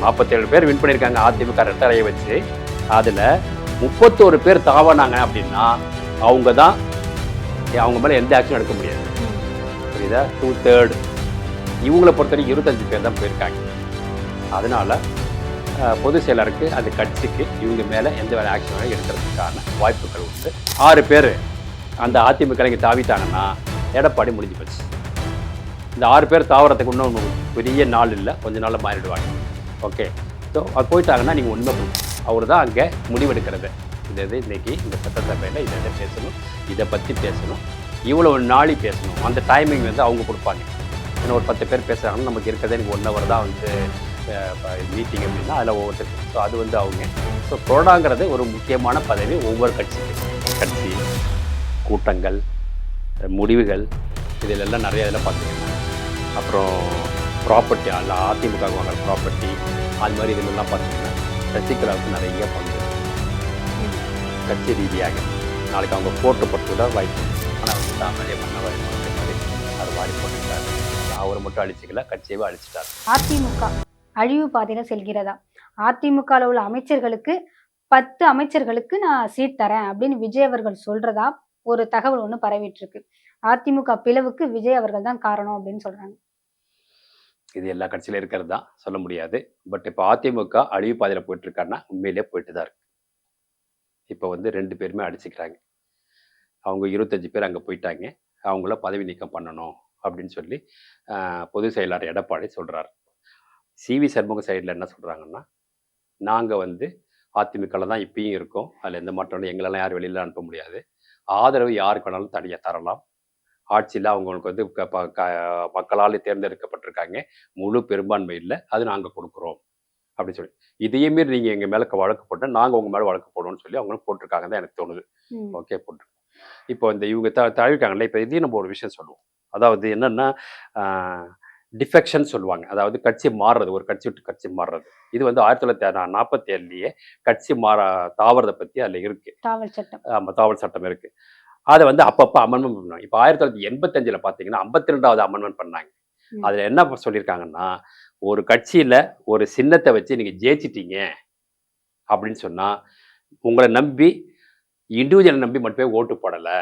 47 பேர் வின் பண்ணியிருக்காங்க அதிமுக ரெட்டலையை வச்சு. அதில் 31 பேர் தாவானாங்க அப்படின்னா அவங்க தான், அவங்க மேலே எந்த ஆக்ஷன் எடுக்க முடியாது. புரியுதா? 2/3 இவங்களை பொறுத்தவரைக்கும் 25 பேர் தான் போயிருக்காங்க. அதனால பொதுச் செயலருக்கு அந்த கட்சிக்கு இவங்க மேலே எந்த வேலை ஆக்ஷன் எடுக்கிறதுக்கான வாய்ப்புகள் உண்டு. 6 பேர் அந்த அதிமுக இங்கே தாவிட்டாங்கன்னா எடப்பாடி முடிஞ்சு போச்சு. இந்த 6 பேர் தாவரத்துக்கு இன்னும் பெரிய நாள் இல்லை, கொஞ்ச நாளில் மாறிடுவாங்க. ஓகே, ஸோ அது போயிட்டாங்கன்னா நீங்கள் உண்மை பண்ணுங்க. அவர் தான் அங்கே முடிவெடுக்கிறது. இது இன்னைக்கு இந்த சட்டசபையில் இதை பேசணும், இதை பற்றி பேசணும், இவ்வளோ நாளி பேசணும். அந்த டைமிங் வந்து அவங்க கொடுப்பாங்க. ஏன்னா ஒரு 10 பேர் பேசுகிறாங்கன்னா நமக்கு இருக்கிறதே எனக்கு 1 hour தான் வந்து மீட்டிங் அப்படின்னா அதில் ஒவ்வொருத்தருக்கு. ஸோ அது வந்து அவங்க ஸோ கொரோனாங்கிறது ஒரு முக்கியமான பதவி ஒவ்வொரு கட்சி கூட்டங்கள் முடிவுகள் இதிலெல்லாம் நிறைய இதில் பார்த்தீங்கன்னா. அப்புறம் ப்ராப்பர்ட்டி, அதில் அதிமுக வாங்குற ப்ராப்பர்ட்டி அது மாதிரி இதிலெல்லாம் பார்த்தீங்கன்னா சசிகலாவுக்கு நிறைய பங்கு கட்சி ரீதியாக. நாளைக்கு அவங்க போட்டு பட்டு தான் வாய்ப்பு. ஆனால் வந்து தாமரையே பண்ண வாய்ப்பு மாதிரி அது வாரி போட்டுக்கிட்டாரு. அவரை மட்டும் அழிச்சிக்கல, கட்சியவே அழிச்சிட்டார். அதிமுக அழிவு பாதையில செல்கிறதா? அதிமுகவில் உள்ள அமைச்சர்களுக்கு 10 அமைச்சர்களுக்கு நான் சீட் தரேன் அப்படின்னு விஜய் அவர்கள் சொல்றதா ஒரு தகவல் ஒன்று பரவிட்டு இருக்கு. அதிமுக பிளவுக்கு விஜய் அவர்கள் தான் காரணம் அப்படின்னு சொல்றாங்க. இது எல்லா கட்சியிலும் இருக்கிறது தான், சொல்ல முடியாது. பட் இப்போ அதிமுக அழிவு பாதையில் போயிட்டு இருக்காருன்னா உண்மையிலே போயிட்டு தான் இருக்கு. இப்போ வந்து 2 பேருமே அடிச்சுக்கிறாங்க. அவங்க 25 பேர் அங்கே போயிட்டாங்க. அவங்கள பதவி நீக்கம் பண்ணணும் அப்படின்னு சொல்லி பொதுச் செயலாளர் எடப்பாடி சொல்கிறார். சிவி சண்முக சைடில் என்ன சொல்கிறாங்கன்னா, நாங்கள் வந்து அதிமுகவில் தான் இப்பயும் இருக்கோம், அதில் எந்த மாற்றம் எங்களெல்லாம் யாரும் வெளியில் அனுப்ப முடியாது, ஆதரவு யாருக்கு வேணாலும் தனியாக தரலாம், ஆட்சியில் அவங்களுக்கு வந்து மக்களால் தேர்ந்தெடுக்கப்பட்டிருக்காங்க, முழு பெரும்பான்மை இல்லை, அது நாங்கள் கொடுக்குறோம் அப்படின்னு சொல்லி. இதையே மீறி நீங்கள் எங்கள் மேலே வழக்கு போட்டால் நாங்கள் உங்கள் மேலே வழக்கு போடணும்னு சொல்லி அவங்களும் போட்டிருக்காங்க தான் எனக்கு தோணுது. ஓகே, போட்டிருக்கோம். இப்போ இந்த இவங்க தழுவிக்காங்கல்ல, இப்போ இதையும் நம்ம ஒரு விஷயம் சொல்லுவோம். அதாவது என்னென்னா டிஃபெக்ஷன் சொல்லுவாங்க. அதாவது கட்சி மாறுறது, ஒரு கட்சி விட்டு கட்சி மாறுறது. இது வந்து 1947 கட்சி தாவறதை பற்றி அதில் இருக்கு. தாவல் சட்டம். ஆமாம், தாவல் சட்டம் இருக்கு. அதை வந்து அப்பப்போ அமெண்ட்மெண்ட் பண்ணுவாங்க. இப்போ 1985 பார்த்தீங்கன்னா 52வது அமெண்ட்மெண்ட் பண்ணாங்க. அதில் என்ன சொல்லியிருக்காங்கன்னா, ஒரு கட்சியில் ஒரு சின்னத்தை வச்சு நீங்கள் ஜெயிச்சிட்டீங்க அப்படின்னு சொன்னால் உங்களை நம்பி இண்டிவிஜுவலை நம்பி மட்டுமே ஓட்டு போடலை,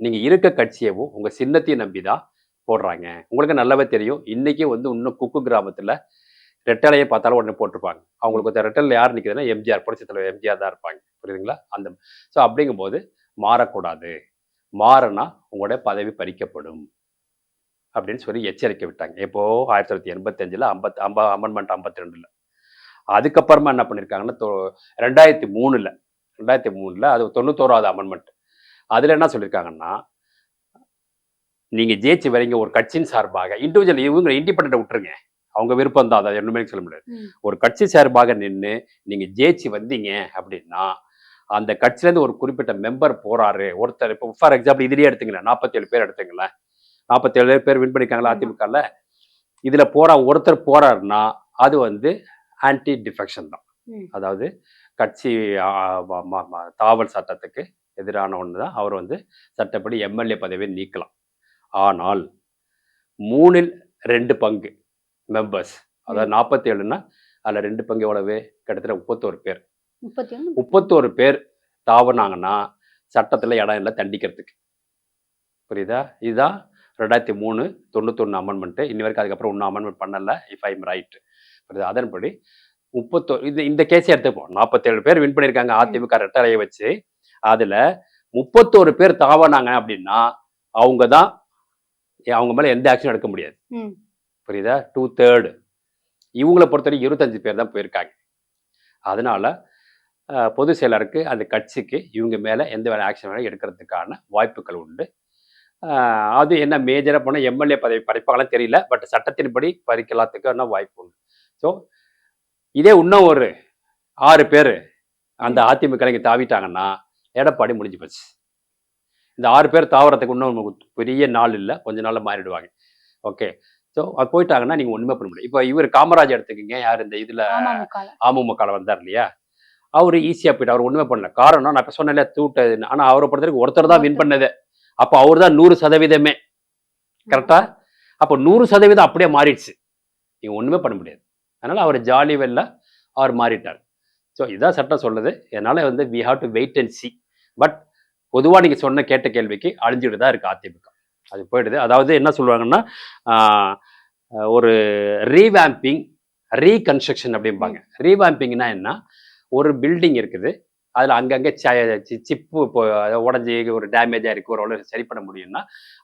நீங்கள் இருக்க கட்சியவும் உங்கள் சின்னத்தையும் நம்பி தான் போடுறாங்க. உங்களுக்கு நல்லாவே தெரியும், இன்றைக்கி வந்து இன்னும் குக்கு கிராமத்தில் ரெட்டலையை பார்த்தாலும் உடனே போட்டிருப்பாங்க. அவங்களுக்கு ரெட்டலில் யார் நிற்குதுன்னா எம்ஜிஆர், புரட்சி தலைவர் எம்ஜிஆர் தான் இருப்பாங்க. புரியுதுங்களா? அந்த ஸோ அப்படிங்கும்போது மாறக்கூடாது, மாறினா உங்களுடைய பதவி பறிக்கப்படும் அப்படின்னு சொல்லி எச்சரிக்கை விட்டாங்க. எப்போது 1985 அமெண்ட்மெண்ட் 52. அதுக்கப்புறமா என்ன பண்ணியிருக்காங்கன்னா 2003 அது 91வது அமெண்ட்மெண்ட். அதில் என்ன சொல்லியிருக்காங்கன்னா, நீங்கள் ஜெயிச்சு வரீங்க ஒரு கட்சியின் சார்பாக, இண்டிவிஜுவல் இவங்க இண்டிபெண்டை விட்டுருங்க, அவங்க விருப்பம் தான், அதை ஒன்றுமே சொல்ல முடியாது. ஒரு கட்சி சார்பாக நின்று நீங்கள் ஜெயிச்சு வந்தீங்க அப்படின்னா அந்த கட்சியிலேருந்து ஒரு குறிப்பிட்ட மெம்பர் போறாரு ஒருத்தர். இப்போ ஃபார் எக்ஸாம்பிள் இதுலேயே எடுத்துங்களேன், 47 பேர் எடுத்துங்களேன், 47 பேர் வின் பண்ணியிருக்காங்களா அதிமுகவில். இதில் ஒருத்தர் போறாருன்னா அது வந்து ஆன்டி டிஃபெக்ஷன் தான். அதாவது கட்சி தாவல் சட்டத்துக்கு எதிரான ஒன்று தான். அவர் வந்து சட்டப்படி எம்எல்ஏ பதவியை நீக்கலாம். ஆனால் 3/2 பங்கு மெம்பர்ஸ், அதாவது 47ன்னா அதில் 2 பங்கு எவ்வளவு, கிட்டத்தட்ட 31 பேர். 31 பேர் தாவனாங்கன்னா சட்டத்தில் இடம் இல்லை தண்டிக்கிறதுக்கு. புரியுதா? இதுதான் 2003 91 அமெண்ட்மெண்ட்டு. இன்னி வரைக்கும் அதுக்கப்புறம் இன்னும் அமெண்ட்மெண்ட் பண்ணலை, இஃப் ஐம் ரைட். புரியுது? அதன்படி 31 இந்த கேஸை எடுத்துப்போம். 47 பேர் வின் பண்ணியிருக்காங்க அதிமுக ரெட்டலையை வச்சு. அதில் 31 பேர் தாவனாங்க அப்படின்னா அவங்க தான், அவங்க மேலே எந்த ஆக்ஷன் எடுக்க முடியாது. புரியுதா? 2/3 இவங்களை பொறுத்தவரைக்கும் 25 பேர் தான் போயிருக்காங்க. அதனால பொதுச் செயலருக்கு அந்த கட்சிக்கு இவங்க மேலே எந்த வேலை ஆக்ஷன் வேணாலும் எடுக்கிறதுக்கான வாய்ப்புகள் உண்டு. அது என்ன மேஜராக போனால் எம்எல்ஏ பதவி பறிப்பாங்களாம் தெரியல, பட் சட்டத்தின்படி பறிக்கலாத்துக்கான வாய்ப்பு உண்டு. ஸோ இதே இன்னும் ஒரு 6 பேர் அந்த அதிமுக இங்கே தாவிட்டாங்கன்னா எடப்பாடி முடிஞ்சு போச்சு. இந்த 6 பேர் தாவறதுக்கு இன்னும் பெரிய நாள் இல்லை, கொஞ்ச நாளில் மாறிடுவாங்க. ஓகே, ஸோ அது போயிட்டாங்கன்னா நீங்கள் ஒன்றுமே பண்ண முடியும். இப்போ இவர் காமராஜ் எடுத்துக்கிங்க, யார் இந்த இதில் அமமுகவில் வந்தார் இல்லையா, அவர் ஈஸியாக போயிட்டு அவர் ஒன்றுமே பண்ணல. காரணம் நான் இப்போ சொன்னேன் தூட்டு. ஆனால் அவரை பொறுத்தவரைக்கும் ஒருத்தர் தான் வின் பண்ணது. அப்போ அவர் தான் 100% கரெக்டா? அப்போ 100% அப்படியே மாறிடுச்சு. நீங்கள் ஒன்றுமே பண்ண முடியாது. அதனால் அவர் ஜாலி வெல்ல அவர் மாறிட்டார். ஸோ இதான் சட்டம் சொல்லுது. அதனால் வந்து we have to wait and see. But பொதுவாக நீங்கள் சொன்ன கேட்ட கேள்விக்கு அழிஞ்சுட்டு தான் இருக்குது அதிமுக. அது போயிடுது. அதாவது என்ன சொல்லுவாங்கன்னா ஒரு ரீவேம்பிங், ரீகன்ஸ்ட்ரக்ஷன் அப்படிம்பாங்க. ரீவேம்பிங்னா என்ன, ஒரு பில்டிங் இருக்குது, அதில் அங்கங்கே சிப்பு இப்போ உடஞ்சி ஒரு டேமேஜாக இருக்குது, ஒரு அளவு சரி பண்ண முடியும்னா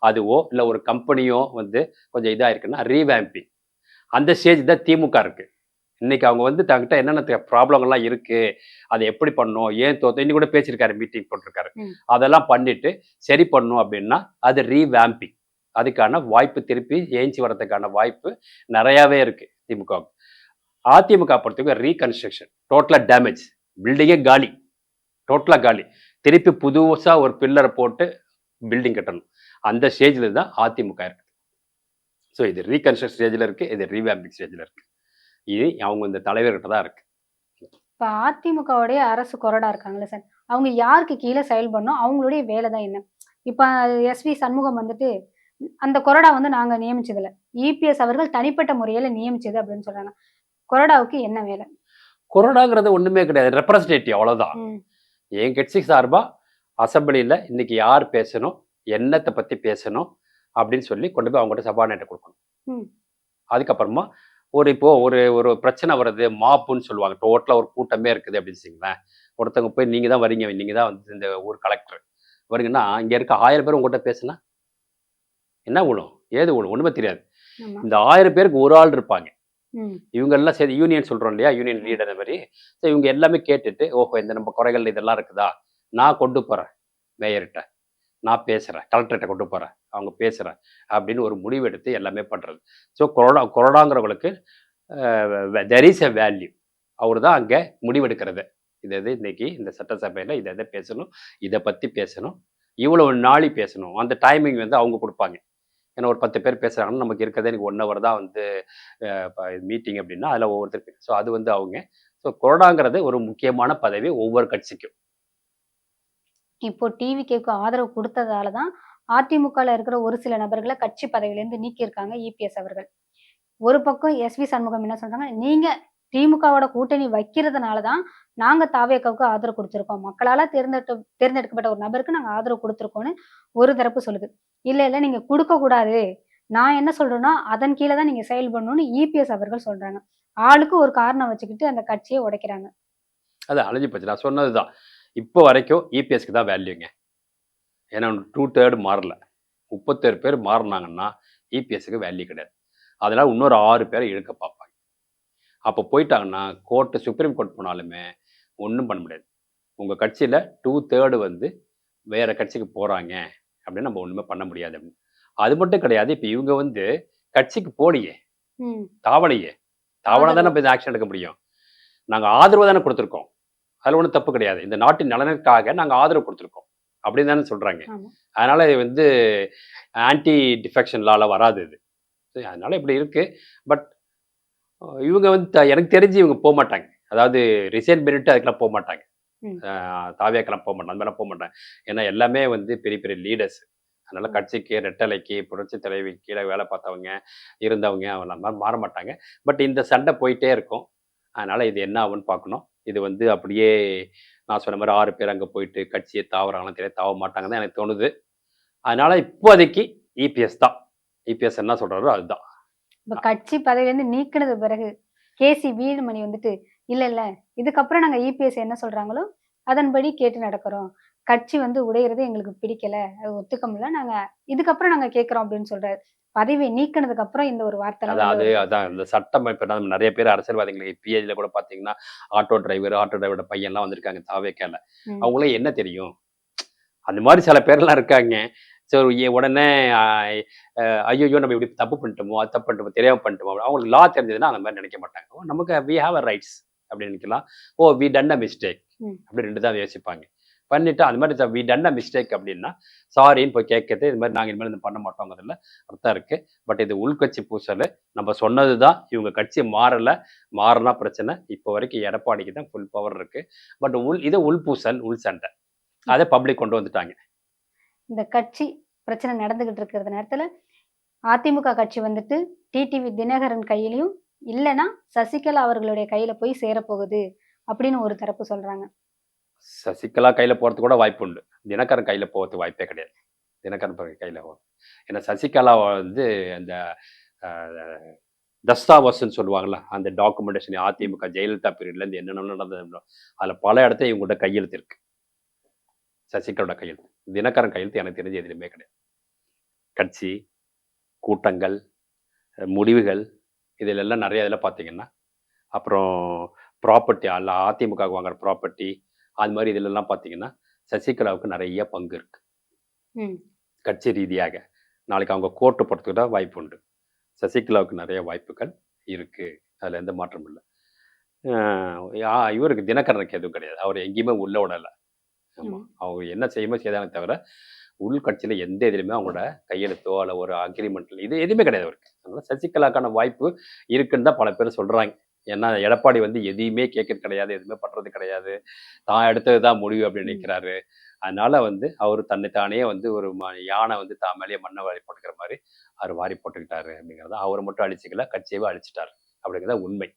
அதுவோ, இல்லை ஒரு கம்பெனியோ வந்து கொஞ்சம் இதாக இருக்குன்னா ரீவேம்பிங். அந்த ஸ்டேஜ் தான் திமுக இருக்குது. இன்னைக்கு அவங்க வந்து தங்கிட்ட என்னென்ன ப்ராப்ளங்கள்லாம் இருக்குது, அதை எப்படி பண்ணணும், ஏன் தோத்தோம், இன்னி கூட பேசியிருக்காரு, மீட்டிங் போட்டிருக்காரு. அதெல்லாம் பண்ணிட்டு சரி பண்ணணும் அப்படின்னா அது ரீவேம்பிங். அதுக்கான வாய்ப்பு திருப்பி ஏஞ்சி வரதுக்கான வாய்ப்பு நிறையாவே இருக்குது திமுக. அதிமுக பொறுத்தவரைக்கும் ரீகன்ஸ்ட்ரக்ஷன், டோட்டலாக டேமேஜ், பில்டிங்கே காலி, டோட்டலாக காலி, திருப்பி புதுசாக ஒரு பில்லரை போட்டு பில்டிங் கட்டணும். அந்த ஸ்டேஜில் தான் அதிமுக இருக்குது. ஸோ இது ரீகன்ஸ்ட்ரக்ட் ஸ்டேஜில் இருக்குது, இது ரீவேம்பிங் ஸ்டேஜில் இருக்குது. இது அவங்க இந்த தலைவர்கிட்ட தான் இருக்குது. இப்போ அதிமுகவுடைய அரசு கொறடா இருக்காங்களே சார், அவங்க யாருக்கு கீழே செயல்படணும், அவங்களுடைய வேலை தான் என்ன? இப்போ எஸ்வி சண்முகம் வந்துட்டு அந்த கொறடா வந்து நாங்கள் நியமிச்சதில்ல, இபிஎஸ் அவர்கள் தனிப்பட்ட முறையில் நியமிச்சது அப்படின்னு சொல்றாங்க. கொறடாவுக்கு என்ன வேலை? கொறடாங்கிறது ஒன்றுமே கிடையாது, ரெப்ரஸன்டேட்டிவ், அவ்வளோதான். என் கட்சி சார்பாக அசம்பிளியில் இன்னைக்கு யார் பேசணும், என்னத்தை பற்றி பேசணும் அப்படின்னு சொல்லி கொண்டு போய் அவங்ககிட்ட சபாநாயகர் கொடுக்கணும். அதுக்கப்புறமா இப்போ ஒரு பிரச்சனை வருது, மாப்புன்னு சொல்லுவாங்க, டோட்டலாக ஒரு கூட்டமே இருக்குது அப்படின்னு வச்சுங்களேன். ஒருத்தவங்க போய் நீங்கள் தான் வரீங்க, நீங்கள் தான் வந்து இந்த ஊர் கலெக்டர் வரீங்கன்னா, இங்கே இருக்க 1000 பேர் உங்கள்கிட்ட பேசுனா என்ன விழும், ஏது விழும், ஒன்றுமே தெரியாது. இந்த 1000 பேருக்கு ஒரு ஆள் இருப்பாங்க. இவங்க எல்லாம் சரி யூனியன் சொல்கிறோம் இல்லையா, யூனியன் லீடர் மாதிரி. ஸோ இவங்க எல்லாமே கேட்டுட்டு, ஓஹோ இந்த நம்ம குறைகள் இதெல்லாம் இருக்குதா, நான் கொண்டு போகிறேன் மேயர்கிட்ட, நான் பேசுகிறேன், கலெக்டர்கிட்ட கொண்டு போகிறேன், அவங்க பேசுகிறேன் அப்படின்னு ஒரு முடிவு எடுத்து எல்லாமே பண்ணுறது. ஸோ கொறடாங்கிறவங்களுக்கு தெர் இஸ் எ வேல்யூ. அவர் தான் அங்கே முடிவெடுக்கிறது. இது இன்னைக்கு இந்த சட்டசபையில் இதை பேசணும், இதை பற்றி பேசணும், இவ்வளோ நாளி பேசணும், அந்த டைமிங் வந்து அவங்க கொடுப்பாங்க. ஏன்னா ஒரு 10 பேர் பேசுகிறாங்கன்னா நமக்கு இருக்கிறதே எனக்கு 1 hour தான் வந்து மீட்டிங் அப்படின்னா அதில் ஒவ்வொருத்தருக்கு. ஸோ அது வந்து அவங்க. ஸோ கொறடாங்கிறது ஒரு முக்கியமான பதவி ஒவ்வொரு கட்சிக்கும். இப்போ டிவிகேக்கு ஆதரவு கொடுத்ததால தான் அதிமுகவில் இருக்கிற ஒரு சில நபர்களை கட்சி பதவியிலேருந்து நீக்கியிருக்காங்க இபிஎஸ் அவர்கள். ஒரு பக்கம் எஸ்வி சண்முகம் என்ன சொல்றாங்க, நீங்க திமுகவோட கூட்டணி வைக்கிறதுனால தான் நாங்க தாவேக்காவுக்கு ஆதரவு கொடுத்துருக்கோம், மக்களால தேர்ந்தெடுக்கப்பட்ட ஒரு நபருக்கு நாங்க ஆதரவு கொடுத்துருக்கோம்னு ஒரு தரப்பு சொல்லுது. இல்ல நீங்க கொடுக்க கூடாது, நான் என்ன சொல்றேன்னா அதன் கீழே தான் நீங்க செயல்படணும்னு இபிஎஸ் அவர்கள் சொல்றாங்க. ஆளுக்கு ஒரு காரணம் வச்சுக்கிட்டு அந்த கட்சியை உடைக்கிறாங்க. அது அழிஞ்சு போச்சு. நான் சொன்னதுதான், இப்போ வரைக்கும் இபிஎஸ்க்கு தான் வேல்யூங்க. ஏன்னா 2/3 மாறல, 37 பேர் மாறினாங்கன்னா இபிஎஸ்க்கு வேல்யூ கிடையாது. அதனால் இன்னொரு 6 பேரை இழுக்க பார்ப்பாங்க. அப்போ போயிட்டாங்கன்னா கோர்ட்டு, சுப்ரீம் கோர்ட் போனாலுமே ஒன்றும் பண்ண முடியாது. உங்கள் கட்சியில் 2/3 வந்து வேறு கட்சிக்கு போகிறாங்க அப்படின்னு நம்ம ஒன்றுமே பண்ண முடியாது அப்படின்னு. அது மட்டும் கிடையாது, இப்போ இவங்க வந்து கட்சிக்கு போலியே, தாவலையே, தாவலை தானே இப்போ ஆக்ஷன் எடுக்க முடியும். நாங்கள் ஆதரவு தானே கொடுத்துருக்கோம், அதில் ஒன்றும் தப்பு கிடையாது. இந்த நாட்டின் நலனுக்காக நாங்கள் ஆதரவு கொடுத்துருக்கோம் அப்படின்னு தானே சொல்கிறாங்க. அதனால் இது வந்து ஆன்டி டிஃபெக்ஷன் லாவில் வராது இது. அதனால இப்படி இருக்கு. பட் இவங்க வந்து எனக்கு தெரிஞ்சு இவங்க போக மாட்டாங்க. அதாவது ரிசைன் பண்ணிட்டு அதுக்கெல்லாம் போக மாட்டாங்க, தாவியாக்கெல்லாம் போக மாட்டாங்க, அந்த மாதிரிலாம் போக மாட்டாங்க. ஏன்னா எல்லாமே வந்து பெரிய பெரிய லீடர்ஸ். அதனால கட்சிக்கு, ரெட்டலைக்கு, புரட்சி தலைவி கீழே வேலை பார்த்தவங்க இருந்தவங்க அவங்க மாதிரி மாற மாட்டாங்க. பட் இந்த சண்டை போயிட்டே இருக்கும். அதனால இது என்ன ஆகுன்னு பார்க்கணும். இது வந்து அப்படியே நான் சொன்ன மாதிரி 6 பேர் அங்கே போயிட்டு கட்சியை தாவறாங்களாம் தெரியாது, தாவ மாட்டாங்க தான் எனக்கு தோணுது. அதனால இப்போதைக்கு இபிஎஸ் தான். இபிஎஸ் என்ன சொல்றாரோ அதுதான். இப்ப கட்சி பதவியிலேருந்து நீக்கினது பிறகு கேசி வீரமணி வந்துட்டு இல்ல இதுக்கப்புறம் நாங்க இபிஎஸ் என்ன சொல்றாங்களோ அதன்படி கேட்டு நடக்கிறோம், கட்சி வந்து உடையிறது எங்களுக்கு பிடிக்கல, அது ஒத்துக்க முடியல, நாங்க இதுக்கப்புறம் நாங்க கேட்கிறோம் அப்படின்னு சொல்றாரு. பதவியை நீக்கினதுக்கு அப்புறம் இந்த ஒரு வார்த்தை. அதான் இந்த சட்டம் இப்ப நிறைய பேர் அரசியல்வாதிகளுக்கு பிஏஜில கூட பாத்தீங்கன்னா ஆட்டோ டிரைவரோட பையன்லாம் வந்திருக்காங்க தாவேக்கால. அவங்களும் என்ன தெரியும், அந்த மாதிரி சில பேர்லாம் இருக்காங்க. சரி உடனே ஐயோ நம்ம இப்படி தப்பு பண்ணிட்டோமோ, அது தப்பு பண்ணிட்டோமோ, தெரியாம பண்ணிட்டோமோ, அவங்களுக்கு லா தெரிஞ்சதுன்னா அந்த மாதிரி நினைக்க மாட்டாங்க. நமக்கு வி ஹாவ் அ ரைட்ஸ் அப்படின்னு நினைக்கலாம். ஓ வி டன் அ மிஸ்டேக் அப்படி 2 தான் யோசிப்பாங்க. பண்ணிட்டு அந்த மாதிரி வி டன் அ மிஸ்டேக் அப்படின்னா சாரின்னு போய் கேட்கறது, இது மாதிரி நாங்கள் இனிமேல் இது பண்ண மாட்டோங்கிறதுல அர்த்தம் இருக்கு. பட் இது உள்கட்சி பூசல். நம்ம சொன்னது தான், இவங்க கட்சி மாறினா பிரச்சனை. இப்போ வரைக்கும் எடப்பாடிக்கு தான் ஃபுல் பவர் இருக்கு. பட் இது உள்பூசல், உள் சண்டை, அதை பப்ளிக் கொண்டு வந்துட்டாங்க. இந்த கட்சி பிரச்சனை நடந்துகிட்டு இருக்கிற நேரத்துல அதிமுக கட்சி வந்துட்டு டிடிவி தினகரன் கையிலையும் இல்லைன்னா சசிகலா அவர்களுடைய கையில போய் சேரப்போகுது அப்படின்னு ஒரு தரப்பு சொல்றாங்க. சசிகலா கையில போறதுக்கு கூட வாய்ப்பு உண்டு. தினகரன் கையில போறதுக்கு வாய்ப்பே கிடையாது. தினகரன் கையில ஏன்னா சசிகலா வந்து அந்த அ தஸ்தாவஸ்ன்னு சொல்லுவாங்கல்ல, அந்த டாக்குமெண்டேஷன் அதிமுக ஜெயலலிதா பீரியட்லேருந்து என்னென்ன நடந்தது, அதில் பல இடத்துல இவங்கள்ட்ட கையெழுத்து இருக்கு. சசிகலாவோட கையெழுத்து. தினகரன் கையெழுத்து எனக்கு தெரிஞ்சு எதுலையுமே கிடையாது. கட்சி, கூட்டங்கள், முடிவுகள் இதிலெல்லாம் நிறைய இதில் பார்த்தீங்கன்னா, அப்புறம் ப்ராப்பர்ட்டி அதிமுகவுக்கு வாங்குற ப்ராப்பர்ட்டி, அது மாதிரி இதிலெல்லாம் பார்த்தீங்கன்னா, சசிகலாவுக்கு நிறைய பங்கு இருக்கு. ம். கட்சி ரீதியாக. நாளைக்கு அவங்க கோர்ட்டு போறதுக்கு கூட வாய்ப்பு உண்டு. சசிகலாவுக்கு நிறைய வாய்ப்புகள் இருக்கு. அதில எந்த மாற்றமும் இல்ல. இவருக்கு தினகரனுக்கு எதுவும் கிடையாது. அவர எங்கேயுமே உள்ள விடல. ஆமா. ம். அவங்க என்ன செய்யுமோ செய்தானே தவிர, உள்கட்சியில எந்த இதிலுமே அவங்களோட கையெழுத்தோ, இல்ல ஒரு அக்ரீமெண்ட் இது எதுவுமே கிடையாது அவருக்கு. அதனால சசிகலாக்கான வாய்ப்பு இருக்குன்னு தான் பல பேர் சொல்றாங்க. ஏன்னா எடப்பாடி வந்து எதையுமே கேட்கறது கிடையாது, எதுவுமே பண்றது கிடையாது. தான் எடுத்தது தான் முடிவு அப்படின்னு ம். நிற்கிறாரு. அதனால வந்து அவரு தன்னை தானே வந்து ஒரு யானை வந்து தான் மேலேயே மண்ணை வாரி போட்டுக்கிற மாரி, அவரு வாரி போட்டுக்கிட்டாரு அப்படிங்கிறத அவர மட்டும் அழிச்சுக்கல, கட்சியவே அழிச்சுட்டாரு. அப்படிங்கிறது தான் உண்மை.